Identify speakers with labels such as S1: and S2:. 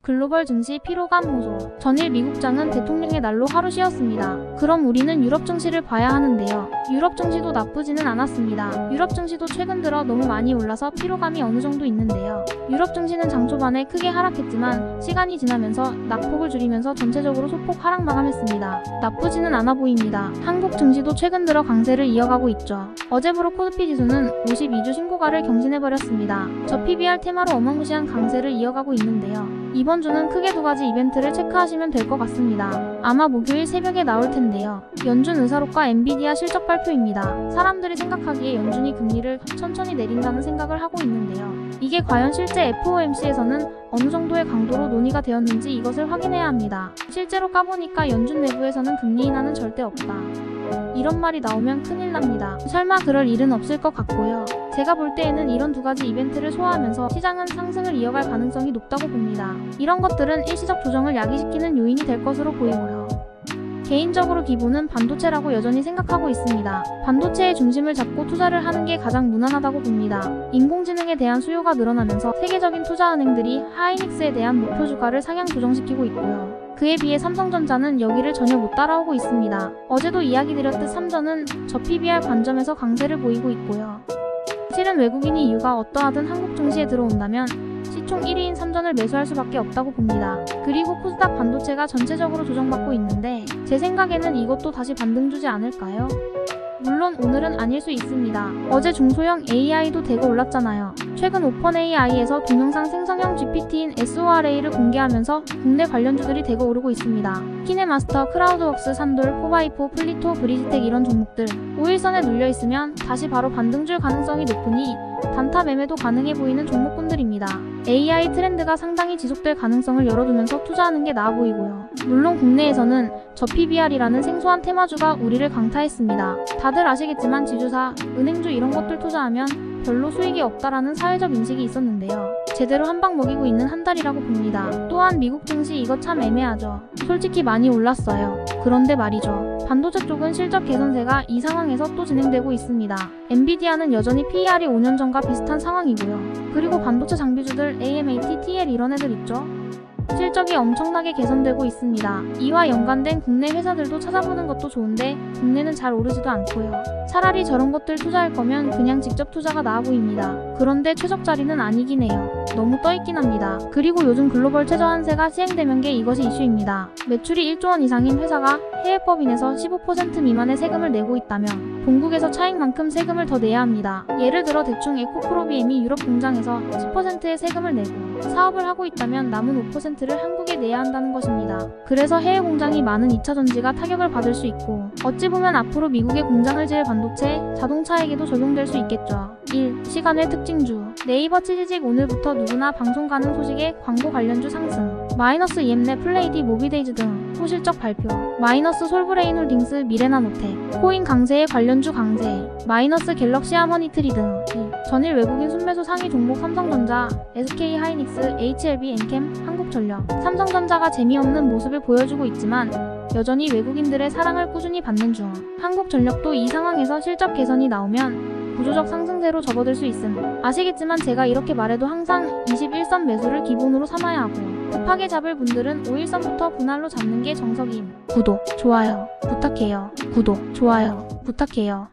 S1: 글로벌 증시 피로감 호소. 전일 미국장은 대통령의 날로 하루 쉬었습니다. 그럼 우리는 유럽 증시를 봐야 하는데요. 유럽 증시도 나쁘지는 않았습니다. 유럽 증시도 최근 들어 너무 많이 올라서 피로감이 어느 정도 있는데요. 유럽 증시는 장 초반에 크게 하락했지만 시간이 지나면서 낙폭을 줄이면서 전체적으로 소폭 하락 마감했습니다. 나쁘지는 않아 보입니다. 한국 증시도 최근 들어 강세를 이어가고 있죠. 어제부로 코스피 지수는 52주 신고가를 경신해버렸습니다. 저 PBR 테마로 어마무시한 강세를 이어가고 있는데요. 이번 주는 크게 두 가지 이벤트를 체크하시면 될 것 같습니다. 아마 목요일 새벽에 나올 텐데요. 연준 의사록과 엔비디아 실적 발표입니다. 사람들이 생각하기에 연준이 금리를 천천히 내린다는 생각을 하고 있는데요. 이게 과연 실제 FOMC에서는 어느 정도의 강도로 논의가 되었는지 이것을 확인해야 합니다. 실제로 까보니까 연준 내부에서는 금리 인하는 절대 없다. 이런 말이 나오면 큰일 납니다. 설마 그럴 일은 없을 것 같고요. 제가 볼 때에는 이런 두 가지 이벤트를 소화하면서 시장은 상승을 이어갈 가능성이 높다고 봅니다. 이런 것들은 일시적 조정을 야기시키는 요인이 될 것으로 보이고요. 개인적으로 기본은 반도체라고 여전히 생각하고 있습니다. 반도체의 중심을 잡고 투자를 하는 게 가장 무난하다고 봅니다. 인공지능에 대한 수요가 늘어나면서 세계적인 투자은행들이 하이닉스에 대한 목표 주가를 상향 조정시키고 있고요. 그에 비해 삼성전자는 여기를 전혀 못 따라오고 있습니다. 어제도 이야기 드렸듯 삼전은 저 PBR 관점에서 강세를 보이고 있고요. 실은 외국인이 이유가 어떠하든 한국 증시에 들어온다면 시총 1위인 삼전을 매수할 수밖에 없다고 봅니다. 그리고 코스닥 반도체가 전체적으로 조정받고 있는데 제 생각에는 이것도 다시 반등 주지 않을까요? 물론 오늘은 아닐 수 있습니다. 어제 중소형 AI도 대거 올랐잖아요. 최근 오펀 AI에서 동영상 생성형 GPT인 SORA를 공개하면서 국내 관련주들이 대거 오르고 있습니다. 키네마스터, 크라우드웍스, 산돌, 포바이포, 플리토, 브리지텍 이런 종목들 5일선에 눌려있으면 다시 바로 반등 줄 가능성이 높으니 단타 매매도 가능해 보이는 종목군들입니다. AI 트렌드가 상당히 지속될 가능성을 열어두면서 투자하는 게 나아 보이고요. 물론 국내에서는 저 PBR이라는 생소한 테마주가 우리를 강타했습니다. 다들 아시겠지만 지주사, 은행주 이런 것들 투자하면 별로 수익이 없다라는 사회적 인식이 있었는데요. 제대로 한 방 먹이고 있는 한 달이라고 봅니다. 또한 미국 증시 이거 참 애매하죠. 솔직히 많이 올랐어요. 그런데 말이죠. 반도체 쪽은 실적 개선세가 이 상황에서 또 진행되고 있습니다. 엔비디아는 여전히 PER이 5년 전과 비슷한 상황이고요. 그리고 반도체 장비주들 AMAT, TL 이런 애들 있죠? 실적이 엄청나게 개선되고 있습니다. 이와 연관된 국내 회사들도 찾아보는 것도 좋은데 국내는 잘 오르지도 않고요. 차라리 저런 것들 투자할 거면 그냥 직접 투자가 나아 보입니다. 그런데 최적 자리는 아니긴 해요. 너무 떠있긴 합니다. 그리고 요즘 글로벌 최저 한세가 시행되면 게 이것이 이슈입니다. 매출이 1조 원 이상인 회사가 해외 법인에서 15% 미만의 세금을 내고 있다면 본국에서 차익만큼 세금을 더 내야 합니다. 예를 들어 대충 에코프로비엠이 유럽 공장에서 10%의 세금을 내고 사업을 하고 있다면 남은 5%를 한국에 내야 한다는 것입니다. 그래서 해외 공장이 많은 2차전지가 타격을 받을 수 있고 어찌 보면 앞으로 미국에 공장을 지을 반도체, 자동차에게도 적용될 수 있겠죠. 1. 시간외 특징주. 네이버 치지직 오늘부터 누구나 방송 가능 소식에 광고 관련주 상승. 마이너스 EM넷, 플레이디, 모비데이즈 등 소실적 발표. 마이너스 솔브레인홀딩스, 미래나노텍. 코인 강세에 관련주 강세. 마이너스 갤럭시 하머니트리 등. 2. 전일 외국인 순매수 상위 종목 삼성전자, SK 하이닉스, HLB, 엔캠, 한국전력. 삼성전자가 재미없는 모습을 보여주고 있지만 여전히 외국인들의 사랑을 꾸준히 받는 중. 한국전력도 이 상황에서 실적 개선이 나오면 구조적 상승세로 접어들 수 있음. 아시겠지만 제가 이렇게 말해도 항상 21선 매수를 기본으로 삼아야 하고 급하게 잡을 분들은 5일선부터 분할로 잡는 게 정석임. 구독, 좋아요 부탁해요. 구독, 좋아요 부탁해요.